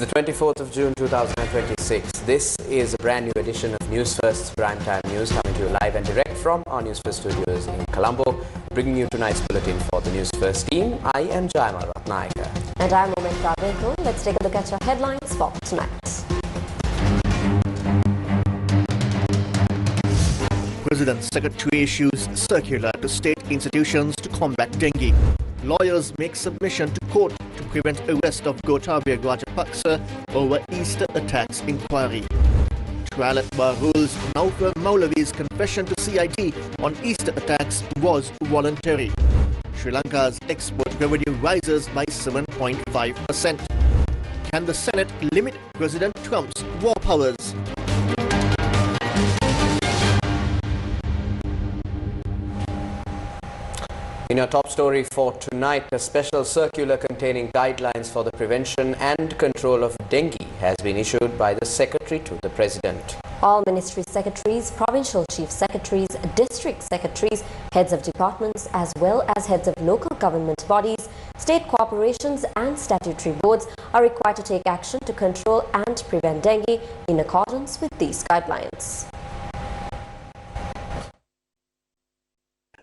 the 24th of June 2026. This is a brand new edition of Newsfirst Primetime News, coming to you live and direct from our Newsfirst studios in Colombo. Bringing you tonight's bulletin for the Newsfirst team. I am Jaimal Ratnayaka. And I'm Momenta Begum. Let's take a look at your headlines for tonight. President's Secretary issues circular to state institutions to combat dengue. Lawyers make submission to court to prevent arrest of Gotabaya Rajapaksa over Easter attacks inquiry. Trial at bar rules Naufal Maulavi's confession to CID on Easter attacks was voluntary. Sri Lanka's export revenue rises by 7.5%. Can the Senate limit President Trump's war powers? In our top story for tonight, a special circular containing guidelines for the prevention and control of dengue has been issued by the Secretary to the President. All ministry secretaries, provincial chief secretaries, district secretaries, heads of departments as well as heads of local government bodies, state corporations and statutory boards are required to take action to control and prevent dengue in accordance with these guidelines.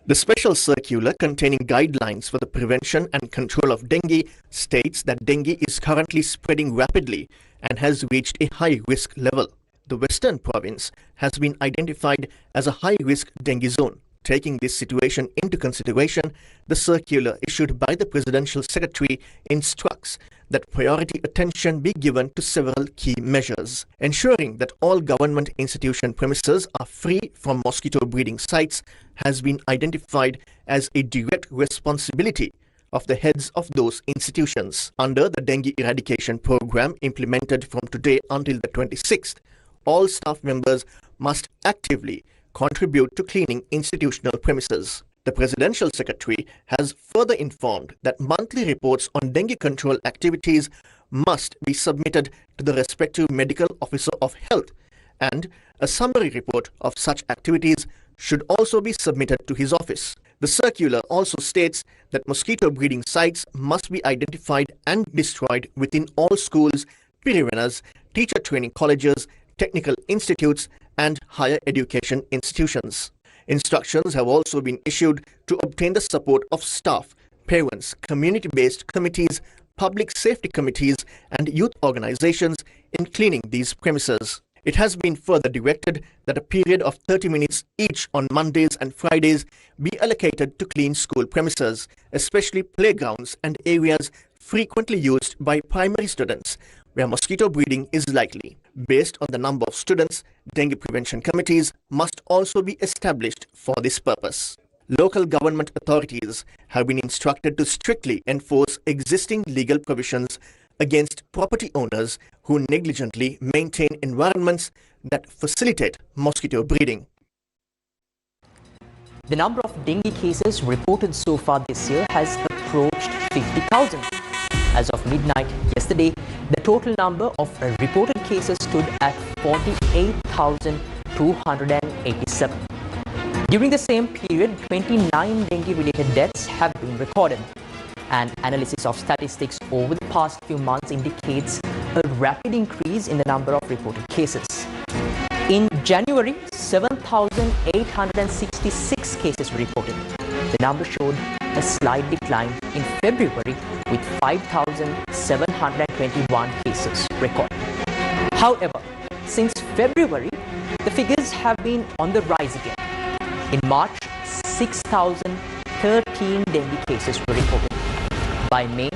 The special circular containing guidelines for the prevention and control of dengue states that dengue is currently spreading rapidly and has reached a high-risk level. The Western Province has been identified as a high-risk dengue zone. Taking this situation into consideration, the circular issued by the Presidential Secretary instructs that priority attention be given to several key measures. Ensuring that all government institution premises are free from mosquito breeding sites has been identified as a direct responsibility of the heads of those institutions. Under the dengue eradication program implemented from today until the 26th, all staff members must actively contribute to cleaning institutional premises. The Presidential Secretary has further informed that monthly reports on dengue control activities must be submitted to the respective Medical Officer of Health, and a summary report of such activities should also be submitted to his office. The circular also states that mosquito breeding sites must be identified and destroyed within all schools, pirivenas, teacher training colleges, technical institutes, and higher education institutions. Instructions have also been issued to obtain the support of staff, parents, community-based committees, public safety committees, and youth organizations in cleaning these premises. It has been further directed that a period of 30 minutes each on Mondays and Fridays be allocated to clean school premises, especially playgrounds and areas frequently used by primary students, where mosquito breeding is likely. Based on the number of students, dengue prevention committees must also be established for this purpose. Local government authorities have been instructed to strictly enforce existing legal provisions against property owners who negligently maintain environments that facilitate mosquito breeding. The number of dengue cases reported so far this year has approached 50,000. As of midnight yesterday, the total number of reported cases stood at 48,287. During the same period, 29 dengue-related deaths have been recorded. An analysis of statistics over the past few months indicates a rapid increase in the number of reported cases. In January, 7,866 cases were reported. The number showed a slight decline in February with 5,721 cases recorded. However, since February, the figures have been on the rise again. In March, 6,013 dengue cases were reported. By May,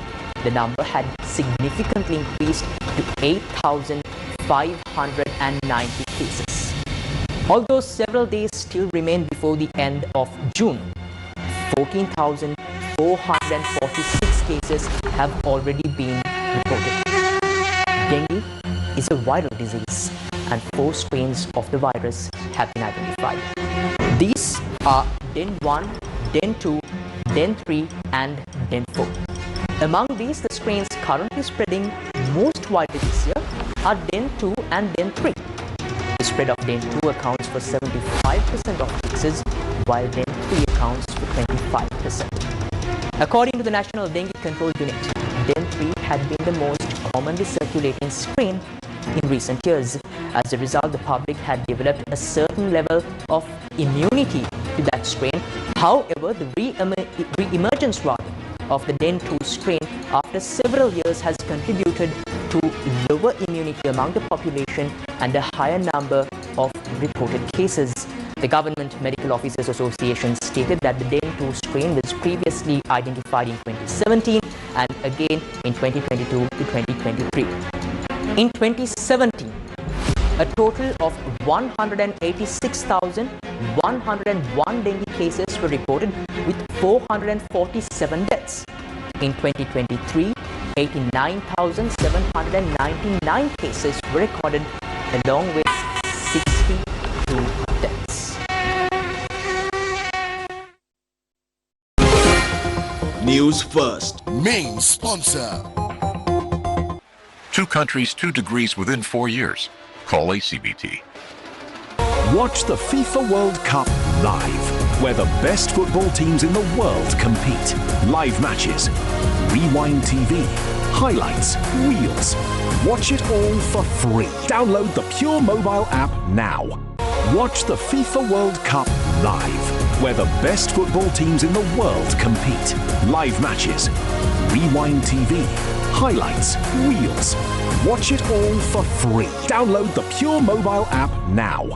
the number had significantly increased to 8,590 cases. Although several days still remain before the end of June, 14,446 cases have already been reported. Dengue is a viral disease and 4 strains of the virus have been identified. These are Den 1, Den 2, Den 3 and Den 4. Among these, the strains currently spreading most widely this year are Den 2 and Den 3. The spread of Den 2 accounts for 75% of cases, while Den 3 accounts for 25%. According to the National Dengue Control Unit, Den 3 had been the most commonly circulating strain in recent years. As a result, the public had developed a certain level of immunity to that strain. However, the re-emergence of the Dengue strain after several years has contributed to lower immunity among the population and a higher number of reported cases. The Government Medical Officers Association stated that the Dengue strain was previously identified in 2017 and again in 2022 to 2023. In 2017, a total of 186,101 dengue cases were reported with 447 deaths. In 2023, 89,799 cases were recorded along with 62 deaths. Newsfirst, main sponsor. 2 countries, 2 degrees within 4 years. Call ACBT. Watch the FIFA World Cup live, where the best football teams in the world compete. Live matches, Rewind TV, highlights, reels. Watch it all for free. Download the Pure mobile app now. Watch the FIFA World Cup live, where the best football teams in the world compete. Live matches, Rewind TV, highlights, reels. Watch it all for free. Download the Pure mobile app now.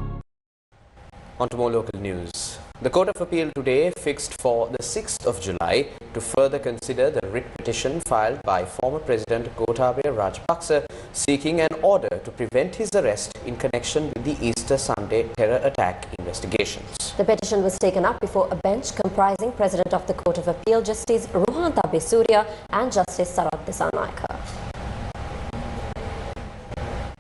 On to more local news. The Court of Appeal today fixed for the 6th of July to further consider the writ petition filed by former President Gotabaya Rajapaksa seeking an order to prevent his arrest in connection with the Easter Sunday terror attack investigations. The petition was taken up before a bench comprising President of the Court of Appeal Justice Ruhanta Besuria and Justice Sarat Dissanayake.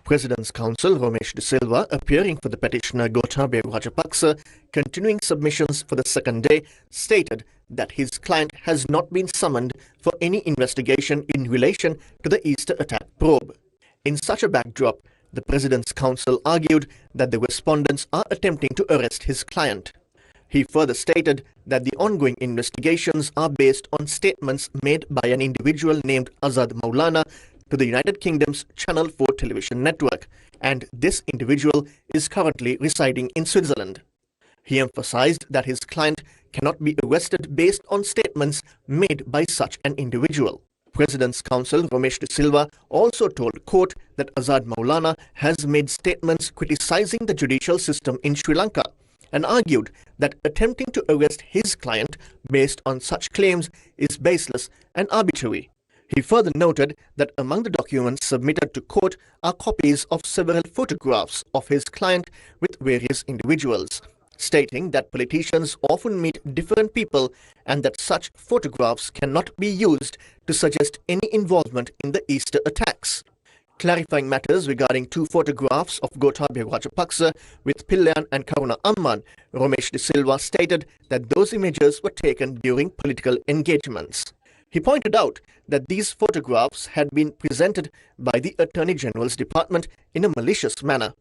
President's counsel Romesh De Silva, appearing for the petitioner Gotabaya Rajapaksa, continuing submissions for the second day, stated that his client has not been summoned for any investigation in relation to the Easter attack probe. In such a backdrop, the President's counsel argued that the respondents are attempting to arrest his client. He further stated that the ongoing investigations are based on statements made by an individual named Azad Maulana to the United Kingdom's Channel 4 television network, and this individual is currently residing in Switzerland. He emphasized that his client cannot be arrested based on statements made by such an individual. President's counsel Romesh De Silva also told court that Azad Maulana has made statements criticizing the judicial system in Sri Lanka and argued that attempting to arrest his client based on such claims is baseless and arbitrary. He further noted that among the documents submitted to court are copies of several photographs of his client with various individuals, stating that politicians often meet different people and that such photographs cannot be used to suggest any involvement in the Easter attacks. Clarifying matters regarding 2 photographs of Gotabaya Rajapaksa with Pillayan and Karuna Amman, Romesh De Silva stated that those images were taken during political engagements. He pointed out that these photographs had been presented by the Attorney General's Department in a malicious manner.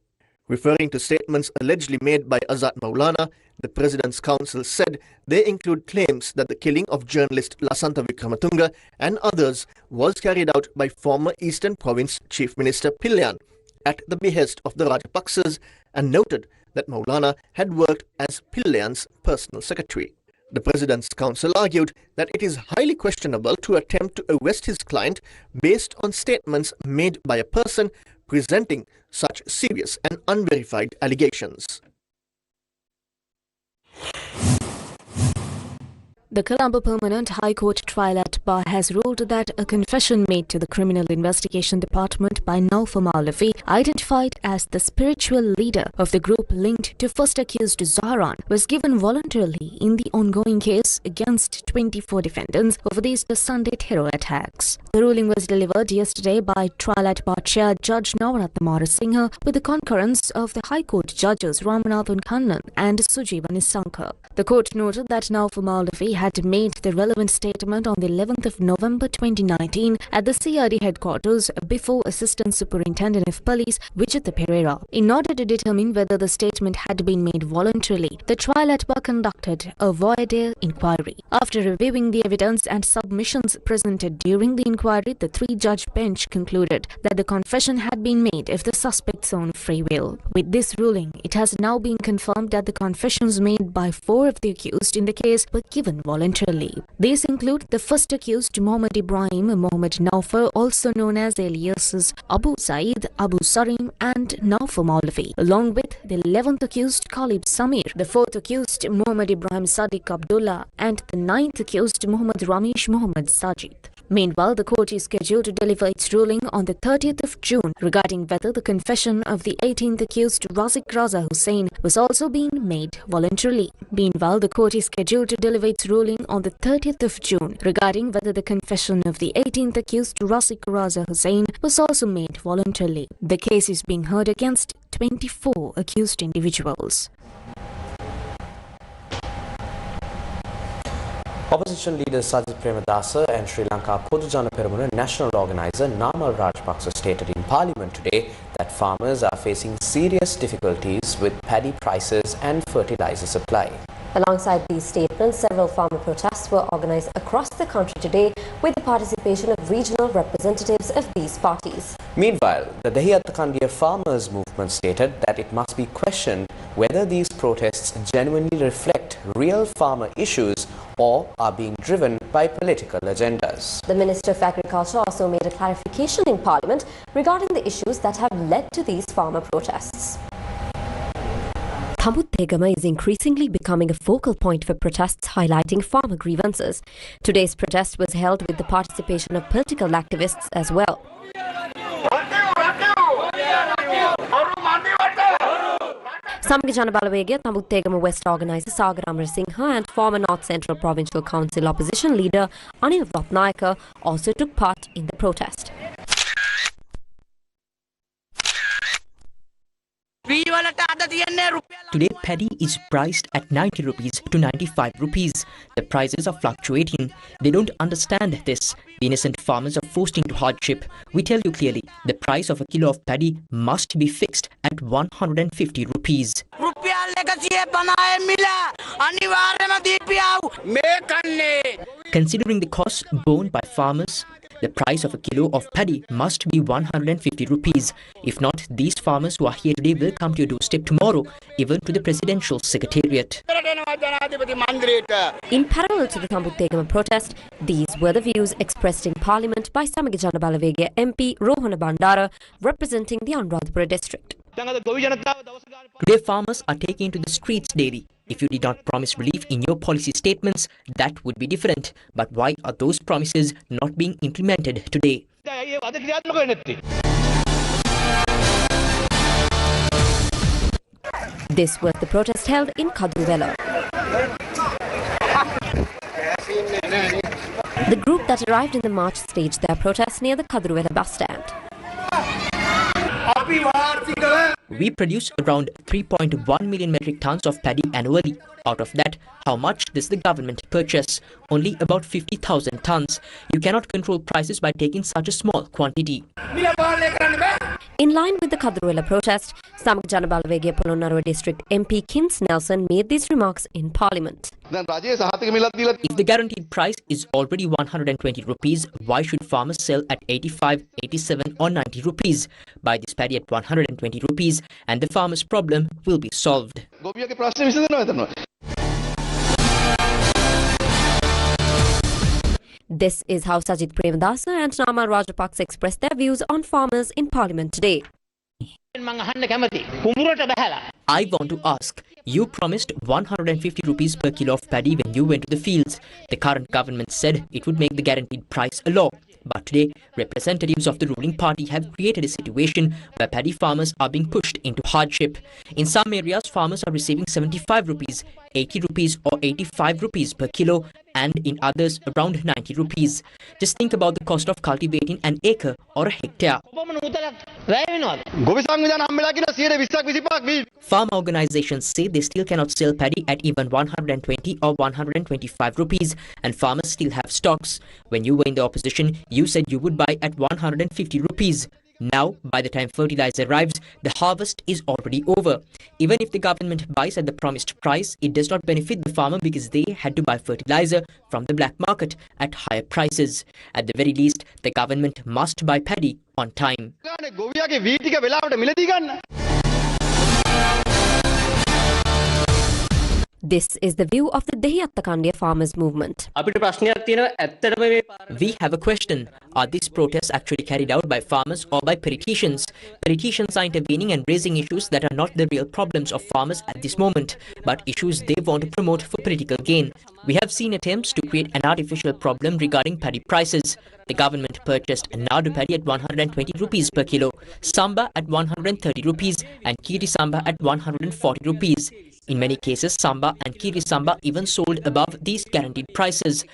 Referring to statements allegedly made by Azad Maulana, the President's counsel said they include claims that the killing of journalist Lasantha Wickramatunge and others was carried out by former Eastern Province Chief Minister Pillayan at the behest of the Rajapaksas, and noted that Maulana had worked as Pillayan's personal secretary. The President's counsel argued that it is highly questionable to attempt to arrest his client based on statements made by a person presenting such serious and unverified allegations. The Colombo Permanent High Court trial at Bar has ruled that a confession made to the Criminal Investigation Department by Naufa Maulavi, identified as the spiritual leader of the group linked to first accused Zahran, was given voluntarily in the ongoing case against 24 defendants over these Sunday terror attacks. The ruling was delivered yesterday by trial at Bar Chair Judge Navaratna Marasinghe with the concurrence of the High Court judges Ramanathan Kannan and Sujeeva Nissanka. The court noted that Naufa Maulavi had made the relevant statement on the 11th of November 2019 at the CRD headquarters before Assistant Superintendent of Police Vijitha Pereira. In order to determine whether the statement had been made voluntarily, the trial at bar conducted a voir dire inquiry. After reviewing the evidence and submissions presented during the inquiry, the three-judge bench concluded that the confession had been made of the suspect's own free will. With this ruling, it has now been confirmed that the confessions made by 4 of the accused in the case were given voluntarily. These include the first accused Mohammed Ibrahim Mohammed Naufar, also known as aliases Abu Saeed, Abu Sarim and Naufar Maulavi, along with the 11th accused Khalid Samir, the 4th accused Mohammed Ibrahim Sadiq Abdullah and the 9th accused Mohammed Ramesh Mohammed Sajid. Meanwhile, the court is scheduled to deliver its ruling on the 30th of June regarding whether the confession of the 18th accused Razik Raza Hussain was also being made voluntarily. Meanwhile, the court is scheduled to deliver its ruling on the 30th of June regarding whether the confession of the 18th accused Razik Raza Hussain was also made voluntarily. The case is being heard against 24 accused individuals. Opposition leader Sajid Premadasa and Sri Lanka Podujana Peramuna national organizer Namal Rajapaksa stated in Parliament today that farmers are facing serious difficulties with paddy prices and fertilizer supply. Alongside these statements, several farmer protests were organized across the country today with the participation of regional representatives of these parties. Meanwhile, the Dahiyattakandia Farmers Movement stated that it must be questioned whether these protests genuinely reflect real farmer issues or are being driven by political agendas. The Minister of Agriculture also made a clarification in Parliament regarding the issues that have led to these farmer protests. Thambutegama is increasingly becoming a focal point for protests highlighting farmer grievances. Today's protest was held with the participation of political activists as well. Samge Jana Balawege, Thambutegama West organizer Sagar Amarasinghe and former North Central Provincial Council opposition leader Anil Ratnayaka also took part in the protest. Today, paddy is priced at 90 rupees to 95 rupees. The prices are fluctuating. They don't understand this. The innocent farmers are forced into hardship. We tell you clearly, the price of a kilo of paddy must be fixed at 150 rupees. Considering the costs borne by farmers, the price of a kilo of paddy must be 150 rupees. If not, these farmers who are here today will come to your doorstep tomorrow, even to the Presidential Secretariat. In parallel to the Thambutegama protest, these were the views expressed in Parliament by Samge Jana Balawege MP Rohana Bandara, representing the Anuradhapura district. Today, farmers are taking to the streets daily. If you did not promise relief in your policy statements, that would be different. But why are those promises not being implemented today? This was the protest held in Kadruvela. The group that arrived in the march staged their protest near the Kadruvela bus stand. We produce around 3.1 million metric tons of paddy annually. Out of that, how much does the government purchase? Only about 50,000 tons. You cannot control prices by taking such a small quantity. In line with the Kadruvela protest, Samge Jana Balawege Polonnaruwa district MP Kins Nelson made these remarks in Parliament. If the guaranteed price is already 120 rupees, why should farmers sell at 85, 87 or 90 rupees? Buy this paddy at 120 rupees and the farmer's problem will be solved. This is how Sajid Premadasa and Namal Rajapaksa expressed their views on farmers in Parliament today. I want to ask, you promised 150 rupees per kilo of paddy when you went to the fields. The current government said it would make the guaranteed price a law. But today, representatives of the ruling party have created a situation where paddy farmers are being pushed into hardship. In some areas, farmers are receiving 75 rupees. 80 rupees or 85 rupees per kilo, and in others around 90 rupees. Just think about the cost of cultivating an acre or a hectare. Farm organizations say they still cannot sell paddy at even 120 or 125 rupees, and farmers still have stocks. When you were in the opposition, you said you would buy at 150 rupees. Now, by the time fertilizer arrives, the harvest is already over. Even if the government buys at the promised price, it does not benefit the farmer because they had to buy fertilizer from the black market at higher prices. At the very least, the government must buy paddy on time. This is the view of the Dehiyattakandiya farmers movement. We have a question. Are these protests actually carried out by farmers or by politicians? Politicians are intervening and raising issues that are not the real problems of farmers at this moment, but issues they want to promote for political gain. We have seen attempts to create an artificial problem regarding paddy prices. The government purchased Nadu paddy at 120 rupees per kilo, Samba at 130 rupees and Kiri Samba at 140 rupees. In many cases, Samba and Kiri Samba even sold above these guaranteed prices.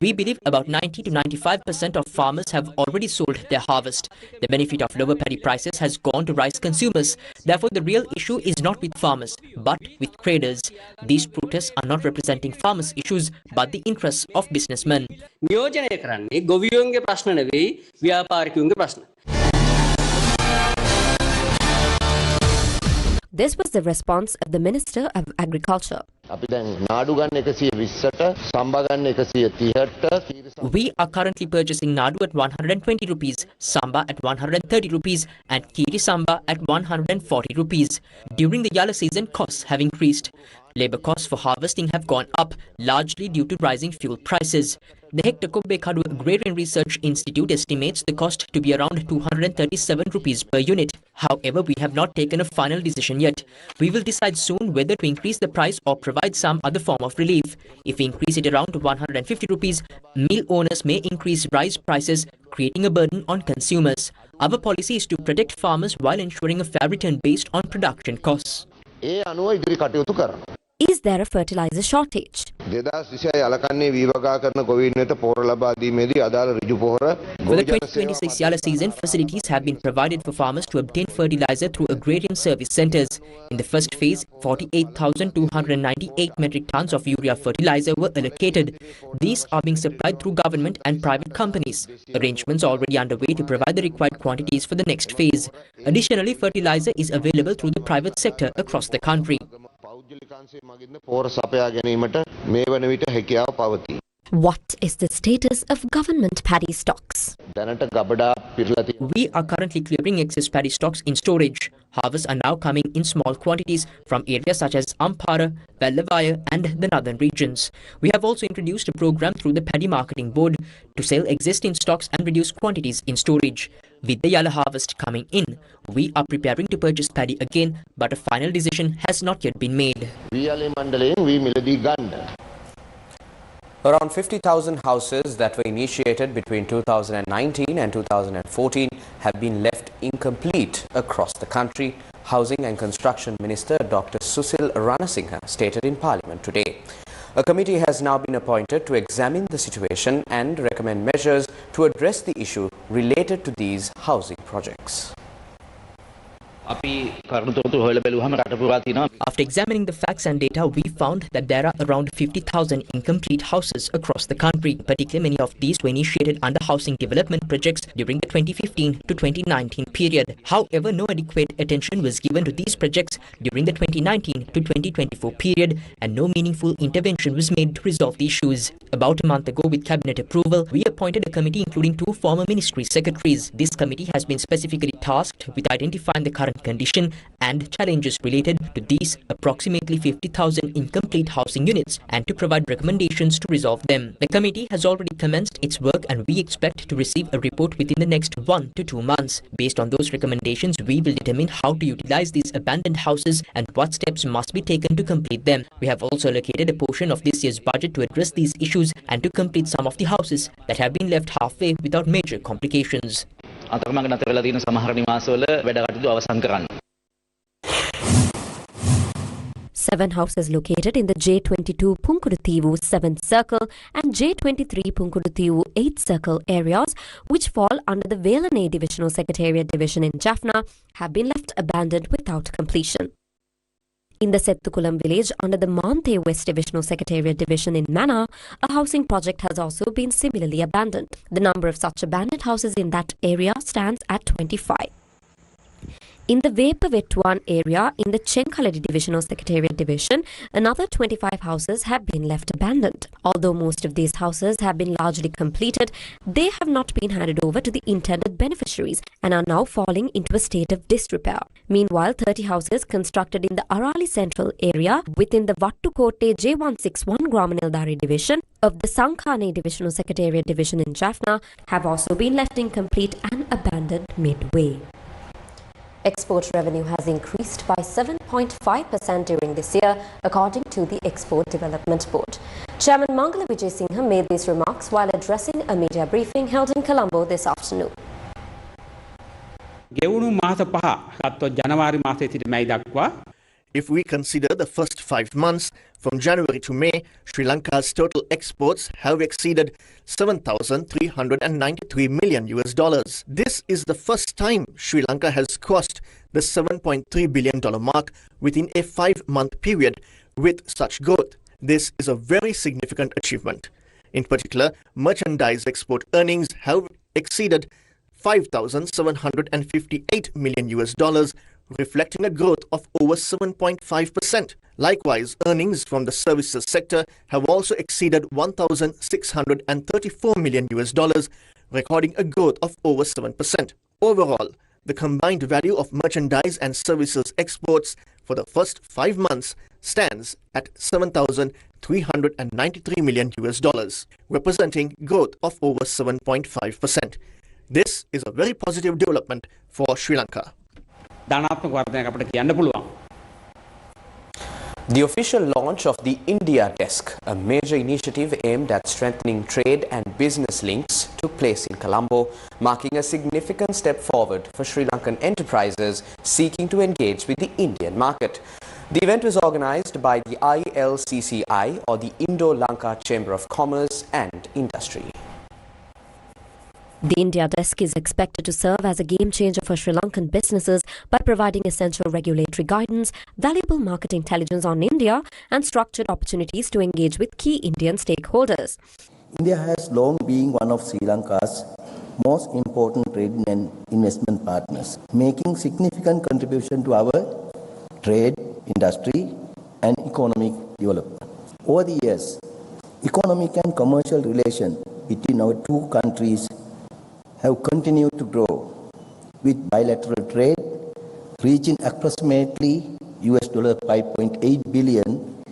We believe about 90 to 95% of farmers have already sold their harvest. The benefit of lower paddy prices has gone to rice consumers. Therefore, the real issue is not with farmers, but with traders. These protests are not representing farmers' issues, but the interests of businessmen. This was the response of the Minister of Agriculture. We are currently purchasing Nadu at 120 rupees, Samba at 130 rupees and Kiri Samba at 140 rupees. During the Yala season, costs have increased. Labour costs for harvesting have gone up, largely due to rising fuel prices. The Hector Kobbekadu Agrarian Research Institute estimates the cost to be around 237 rupees per unit. However, we have not taken a final decision yet. We will decide soon whether to increase the price or provide some other form of relief. If we increase it around 150 rupees, mill owners may increase rice prices, creating a burden on consumers. Our policy is to protect farmers while ensuring a fair return based on production costs. Is there a fertilizer shortage? For the 2026 Yala season, facilities have been provided for farmers to obtain fertilizer through agrarian service centres. In the first phase, 48,298 metric tons of urea fertilizer were allocated. These are being supplied through government and private companies. Arrangements are already underway to provide the required quantities for the next phase. Additionally, fertilizer is available through the private sector across the country. What is the status of government paddy stocks? We are currently clearing excess paddy stocks in storage. Harvests are now coming in small quantities from areas such as Ampara, Vellavaya and the northern regions. We have also introduced a program through the Paddy Marketing Board to sell existing stocks and reduce quantities in storage. With the Yala harvest coming in, we are preparing to purchase paddy again, but a final decision has not yet been made. Around 50,000 houses that were initiated between 2019 and 2014 have been left incomplete across the country, Housing and Construction Minister Dr. Susil Ranasinghe stated in Parliament today. A committee has now been appointed to examine the situation and recommend measures to address the issue related to these housing projects. After examining the facts and data, we found that there are around 50,000 incomplete houses across the country. Particularly, many of these were initiated under housing development projects during the 2015 to 2019 period. However, no adequate attention was given to these projects during the 2019 to 2024 period, and no meaningful intervention was made to resolve the issues. About a month ago, with cabinet approval, we appointed a committee including 2 former ministry secretaries. This committee has been specifically tasked with identifying the current condition and challenges related to these approximately 50,000 incomplete housing units and to provide recommendations to resolve them. The committee has already commenced its work and we expect to receive a report within the next 1 to 2 months. Based on those recommendations, we will determine how to utilize these abandoned houses and what steps must be taken to complete them. We have also allocated a portion of this year's budget to address these issues and to complete some of the houses that have been left halfway without major complications. 7 houses located in the J22 Punkuduthivu 7th Circle and J23 Punkuduthivu 8th Circle areas, which fall under the Velane Divisional Secretariat Division in Jaffna, have been left abandoned without completion. In the Settukulam village under the Manthe West Divisional Secretariat Division in Mannar, a housing project has also been similarly abandoned. The number of such abandoned houses in that area stands at 25. In the Vepavettuan area in the Chenkaladi Divisional Secretariat Division, another 25 houses have been left abandoned. Although most of these houses have been largely completed, they have not been handed over to the intended beneficiaries and are now falling into a state of disrepair. Meanwhile, 30 houses constructed in the Arali Central area within the Vattukotte J161 Gramanildari Division of the Sankhane Divisional Secretariat Division in Jaffna have also been left incomplete and abandoned midway. Export revenue has increased by 7.5% during this year, according to the Export Development Board. Chairman Mangala Vijay Singha made these remarks while addressing a media briefing held in Colombo this afternoon. If we consider the first 5 months, from January to May, Sri Lanka's total exports have exceeded $7,393 million. This is the first time Sri Lanka has crossed the $7.3 billion mark within a 5-month period with such growth. This is a very significant achievement. In particular, merchandise export earnings have exceeded $5,758 million, reflecting a growth of over 7.5%. Likewise, earnings from the services sector have also exceeded $1,634 million, recording a growth of over 7%. Overall, the combined value of merchandise and services exports for the first 5 months stands at $7,393 million, representing growth of over 7.5%. This is a very positive development for Sri Lanka. The official launch of the India Desk, a major initiative aimed at strengthening trade and business links, took place in Colombo, marking a significant step forward for Sri Lankan enterprises seeking to engage with the Indian market. The event was organized by the ILCCI, or the Indo-Lanka Chamber of Commerce and Industry. The India Desk is expected to serve as a game changer for Sri Lankan businesses by providing essential regulatory guidance, valuable market intelligence on India, and structured opportunities to engage with key Indian stakeholders. India has long been one of Sri Lanka's most important trade and investment partners, making significant contribution to our trade, industry, and economic development. Over the years, economic and commercial relations between our two countries have continued to grow, with bilateral trade reaching approximately $5.8 billion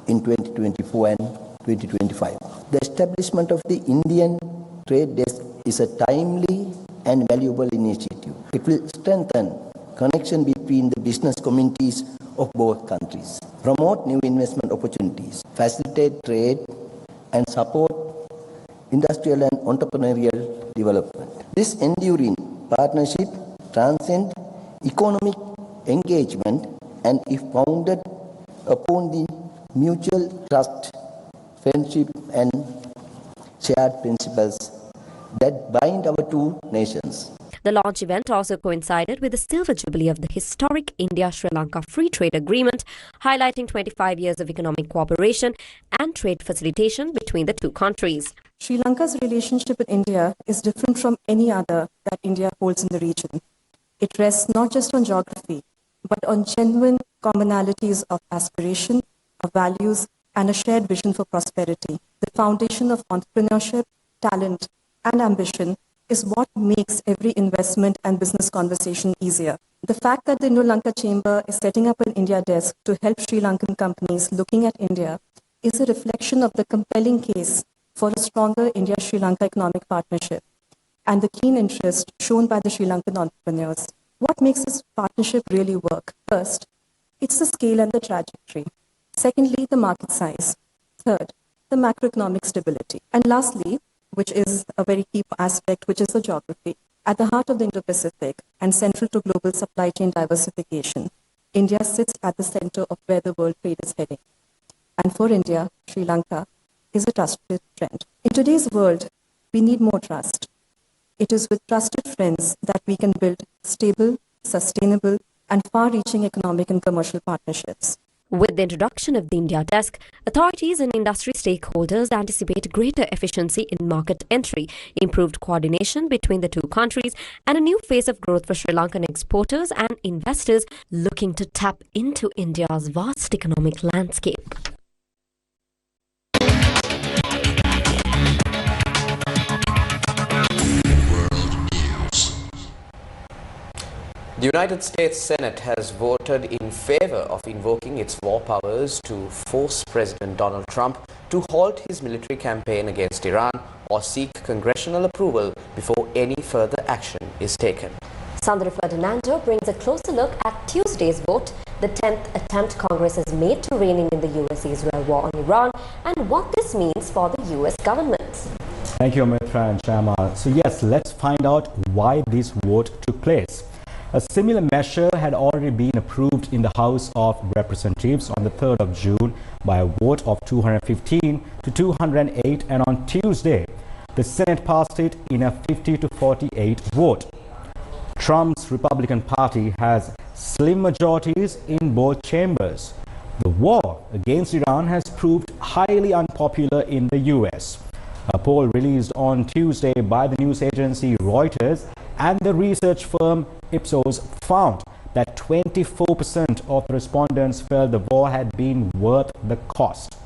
in 2024 and 2025. The establishment of the Indian Trade Desk is a timely and valuable initiative. It will strengthen connection between the business communities of both countries, promote new investment opportunities, facilitate trade, and support industrial and entrepreneurial development. This enduring partnership transcends economic engagement and is founded upon the mutual trust, friendship, and shared principles that bind our two nations. The launch event also coincided with the silver jubilee of the historic India-Sri Lanka Free Trade Agreement, highlighting 25 years of economic cooperation and trade facilitation between the two countries. Sri Lanka's relationship with India is different from any other that India holds in the region. It rests not just on geography, but on genuine commonalities of aspiration, of values, and a shared vision for prosperity. The foundation of entrepreneurship, talent, and ambition is what makes every investment and business conversation easier. The fact that the Indo-Lanka Chamber is setting up an India Desk to help Sri Lankan companies looking at India is a reflection of the compelling case for a stronger India-Sri Lanka economic partnership and the keen interest shown by the Sri Lankan entrepreneurs. What makes this partnership really work? First, it's the scale and the trajectory. Secondly, the market size. Third, the macroeconomic stability. And lastly, which is a very key aspect, which is the geography. At the heart of the Indo-Pacific and central to global supply chain diversification, India sits at the center of where the world trade is heading. And for India, Sri Lanka is a trusted friend. In today's world, we need more trust. It is with trusted friends that we can build stable, sustainable, and far-reaching economic and commercial partnerships. With the introduction of the India Desk, authorities and industry stakeholders anticipate greater efficiency in market entry, improved coordination between the two countries, and a new phase of growth for Sri Lankan exporters and investors looking to tap into India's vast economic landscape. The United States Senate has voted in favor of invoking its war powers to force President Donald Trump to halt his military campaign against Iran or seek congressional approval before any further action is taken. Sandra Ferdinando brings a closer look at Tuesday's vote, the 10th attempt Congress has made to rein in the US-Israel war on Iran, and what this means for the US government. Thank you, Amrita and Shama. So yes, let's find out why this vote took place. A similar measure had already been approved in the House of Representatives on the 3rd of June by a vote of 215 to 208, and on Tuesday, the Senate passed it in a 50 to 48 vote. Trump's Republican Party has slim majorities in both chambers. The war against Iran has proved highly unpopular in the US. A poll released on Tuesday by the news agency Reuters and the research firm Ipsos found that 24% of the respondents felt the war had been worth the cost.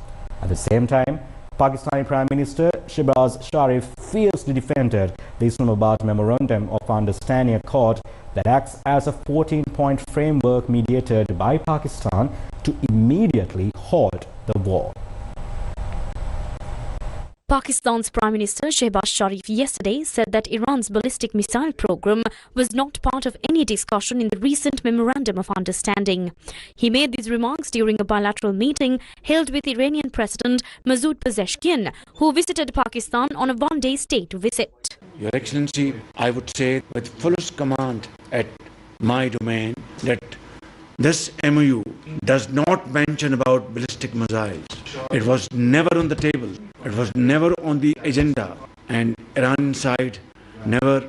At the same time, Pakistani Prime Minister Shehbaz Sharif fiercely defended the Islamabad Memorandum of Understanding Accord that acts as a 14-point framework mediated by Pakistan to immediately halt the war. Pakistan's Prime Minister Shehbaz Sharif yesterday said that Iran's ballistic missile program was not part of any discussion in the recent Memorandum of Understanding. He made these remarks during a bilateral meeting held with Iranian President Masoud Pezeshkian, who visited Pakistan on a one-day state visit. Your Excellency, I would say with fullest command at my domain that this MOU does not mention about ballistic missiles. It was never on the table. It was never on the agenda. And Iran side never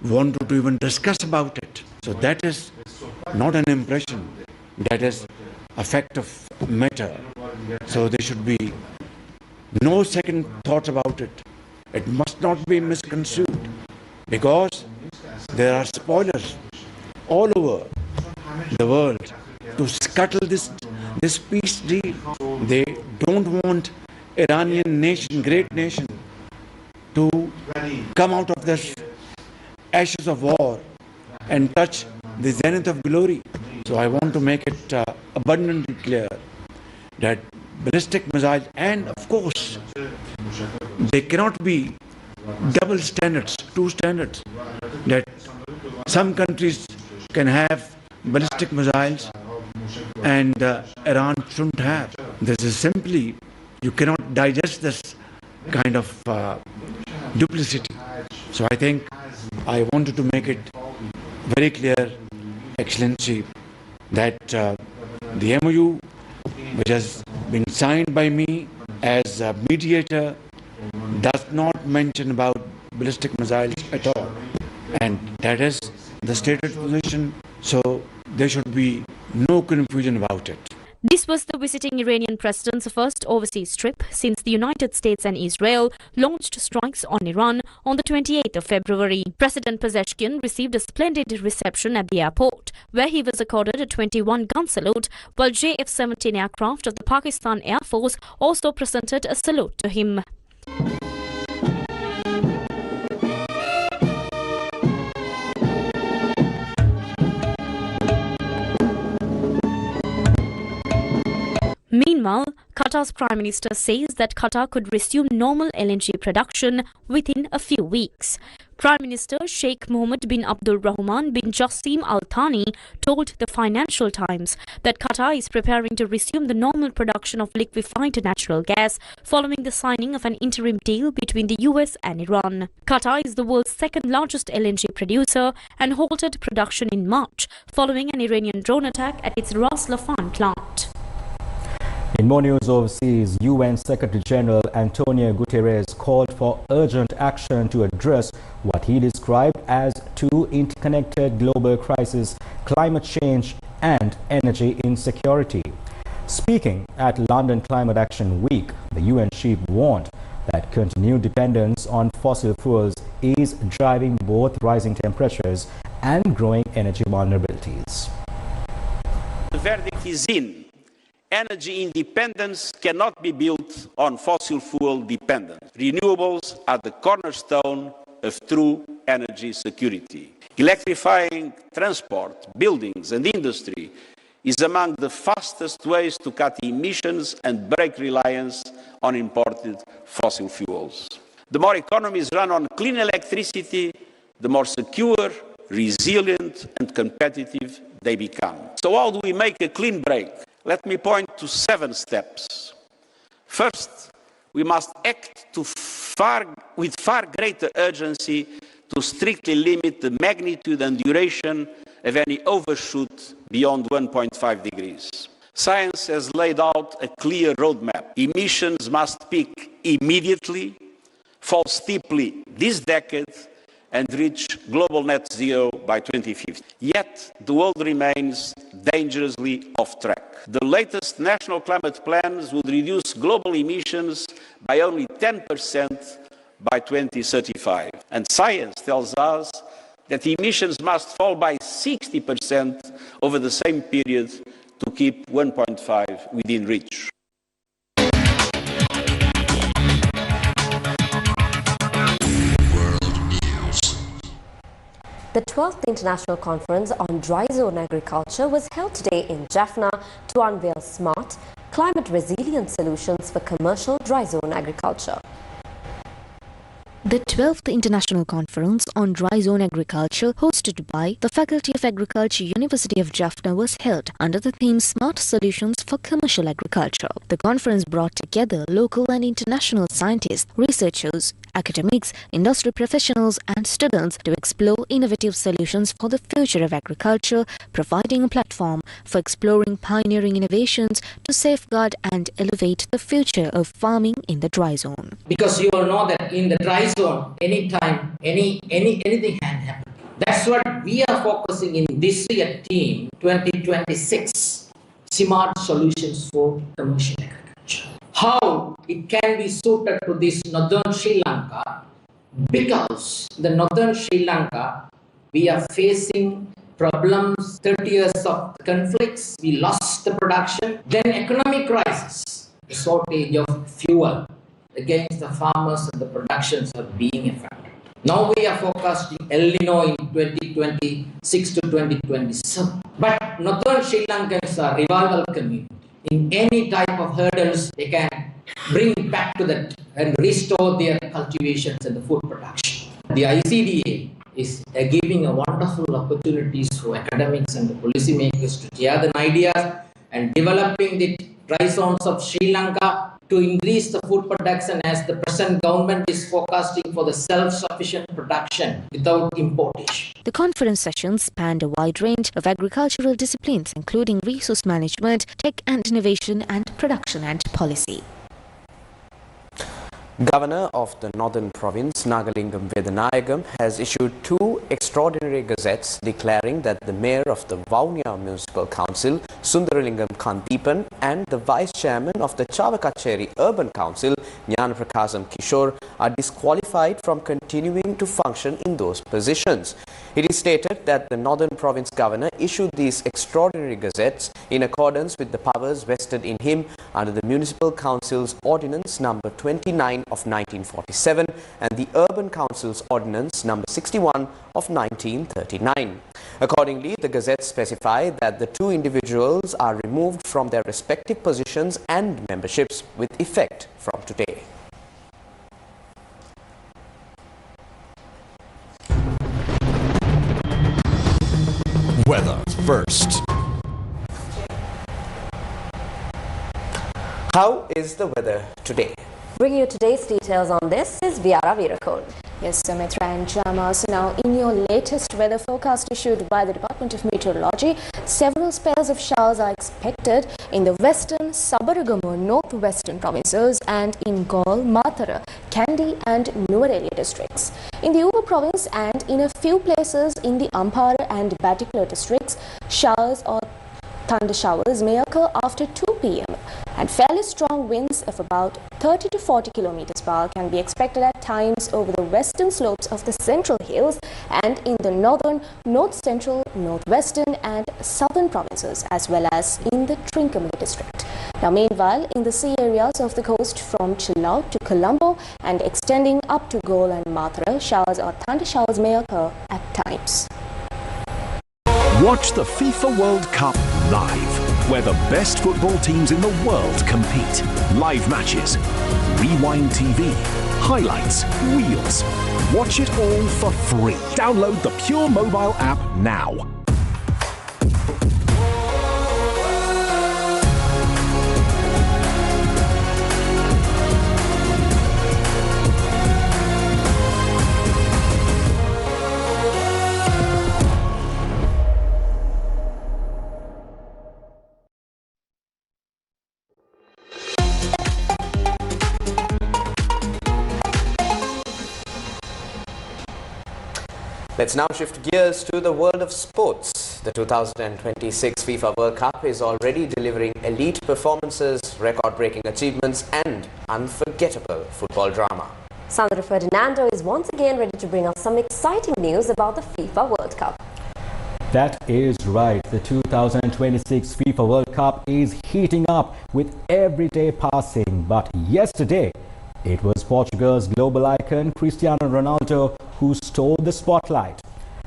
wanted to even discuss about it. So that is not an impression. That is a fact of matter. So there should be no second thoughts about it. It must not be misconstrued because there are spoilers all over the world to scuttle this peace deal. They don't want Iranian nation, great nation, to come out of this ashes of war and touch the zenith of glory. So I want to make it abundantly clear that ballistic missiles, and of course, they cannot be double standards, two standards, that some countries can have ballistic missiles and Iran shouldn't have. This is simply, you cannot digest this kind of duplicity. So I think I wanted to make it very clear, Excellency, that the MOU, which has been signed by me as a mediator, does not mention about ballistic missiles at all. And that is the stated position, so there should be no confusion about it. This was the visiting Iranian president's first overseas trip since the United States and Israel launched strikes on Iran on the 28th of February. President Pezeshkian received a splendid reception at the airport, where he was accorded a 21-gun salute, while JF-17 aircraft of the Pakistan Air Force also presented a salute to him. Meanwhile, Qatar's Prime Minister says that Qatar could resume normal LNG production within a few weeks. Prime Minister Sheikh Mohammed bin Abdul Rahman bin Jassim Al Thani told the Financial Times that Qatar is preparing to resume the normal production of liquefied natural gas following the signing of an interim deal between the US and Iran. Qatar is the world's second largest LNG producer and halted production in March following an Iranian drone attack at its Ras Laffan plant. In more news overseas, UN Secretary General Antonio Guterres called for urgent action to address what he described as two interconnected global crises: climate change and energy insecurity. Speaking at London Climate Action Week, the UN chief warned that continued dependence on fossil fuels is driving both rising temperatures and growing energy vulnerabilities. The verdict is in. Energy independence cannot be built on fossil fuel dependence. Renewables are the cornerstone of true energy security. Electrifying transport, buildings and industry is among the fastest ways to cut emissions and break reliance on imported fossil fuels. The more economies run on clean electricity, the more secure, resilient and competitive they become. So how do we make a clean break? Let me point to 7 steps. First, we must act with far greater urgency to strictly limit the magnitude and duration of any overshoot beyond 1.5 degrees. Science has laid out a clear roadmap. Emissions must peak immediately, fall steeply this decade, and reach global net zero by 2050. Yet, the world remains dangerously off track. The latest national climate plans would reduce global emissions by only 10% by 2035. And science tells us that emissions must fall by 60% over the same period to keep 1.5 within reach. The 12th International Conference on Dry Zone Agriculture was held today in Jaffna to unveil smart, climate-resilient solutions for commercial dry zone agriculture. The 12th International Conference on Dry Zone Agriculture, hosted by the Faculty of Agriculture, University of Jaffna, was held under the theme Smart Solutions for Commercial Agriculture. The conference brought together local and international scientists, researchers, academics, industry professionals and students to explore innovative solutions for the future of agriculture, providing a platform for exploring pioneering innovations to safeguard and elevate the future of farming in the dry zone. Because you all know that in the dry zone, anytime, anything can happen. That's what we are focusing in this year team 2026, smart solutions for commercial agriculture. How it can be suited to this northern Sri Lanka, because the northern Sri Lanka, we are facing problems, 30 years of conflicts, we lost the production, then economic crisis, the shortage of fuel against the farmers and the productions are being affected. Now we are focused in El Nino in 2026 to 2027. But northern Sri Lankans are revival community. In any type of hurdles, they can bring back to that and restore their cultivations and the food production. The ICDA is giving a wonderful opportunities for academics and the policymakers to share the ideas and developing the dry zones of Sri Lanka to increase the food production, as the present government is forecasting for the self-sufficient production without importation. The conference sessions spanned a wide range of agricultural disciplines, including resource management, tech and innovation, and production and policy. Governor of the Northern Province, Nagalingam Vedanayagam, has issued 2 extraordinary gazettes declaring that the Mayor of the Vaunia Municipal Council, Sundaralingam Kantipan, and the Vice Chairman of the Chavakacheri Urban Council, Jnanaprakasam Kishore, are disqualified from continuing to function in those positions. It is stated that the Northern Province Governor issued these extraordinary gazettes in accordance with the powers vested in him under the Municipal Council's Ordinance number 29 of 1947 and the Urban Council's Ordinance number 61 of 1939. Accordingly, the gazettes specify that the 2 individuals are removed from their respective positions and memberships with effect from today. Weather first. How is the weather today? Bringing you today's details on this is Viara Virakol. Yes, Sumitra and Jama. So now, in your latest weather forecast issued by the Department of Meteorology, several spells of showers are expected in the western, Sabaragamu, northwestern provinces and in Gaul, Matara, Kandy and Nuwara districts. In the Uba province and in a few places in the Ampara and Batticaloa districts, showers or thunder showers may occur after 2 p.m. and fairly strong winds of about 30 to 40 kilometers per hour can be expected at times over the western slopes of the central hills and in the northern, north-central, northwestern and southern provinces as well as in the Trincomalee district. Now meanwhile, in the sea areas of the coast from Chilao to Colombo and extending up to Gaul and Mathura, showers or thunder showers may occur at times. Watch the FIFA World Cup live, where the best football teams in the world compete. Live matches, Rewind TV, highlights, reels. Watch it all for free. Download the Pure mobile app now. Let's now shift gears to the world of sports. The 2026 FIFA World Cup is already delivering elite performances, record-breaking achievements and unforgettable football drama. Sandra Ferdinando is once again ready to bring us some exciting news about the FIFA World Cup. That is right. The 2026 FIFA World Cup is heating up with every day passing. But yesterday, it was Portugal's global icon Cristiano Ronaldo who stole the spotlight.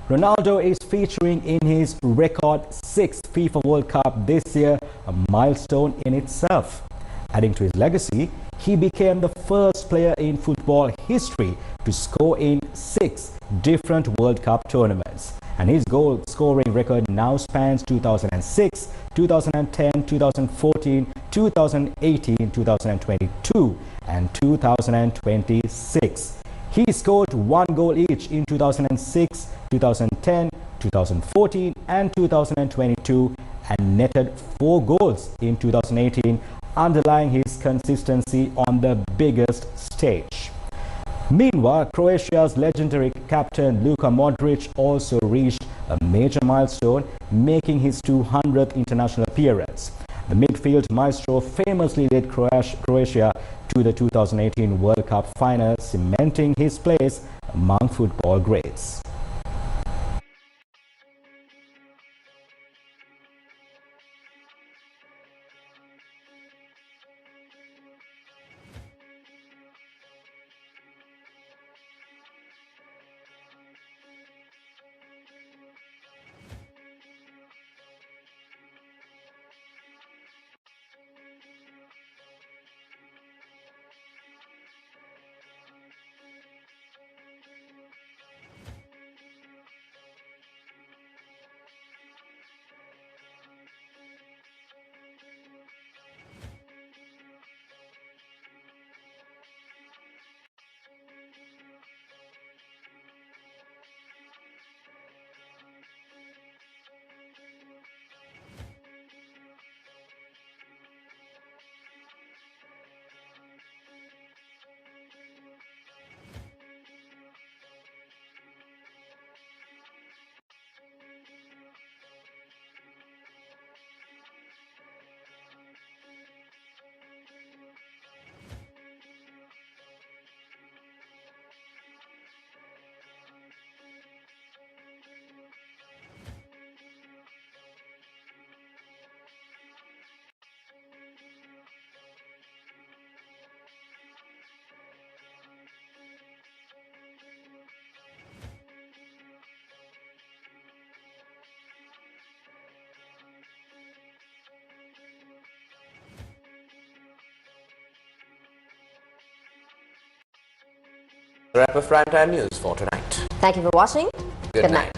Ronaldo is featuring in his record 6th FIFA World Cup this year, a milestone in itself. Adding to his legacy, he became the first player in football history to score in 6 different World Cup tournaments. And his goal scoring record now spans 2006, 2010, 2014, 2018, 2022 and 2026. He scored 1 goal each in 2006, 2010, 2014 and 2022 and netted 4 goals in 2018, underlying his consistency on the biggest stage. Meanwhile, Croatia's legendary captain Luka Modric also reached a major milestone, making his 200th international appearance. The midfield maestro famously led Croatia to the 2018 World Cup final, cementing his place among football greats. Wrap of Primetime News for tonight. Thank you for watching. Good night.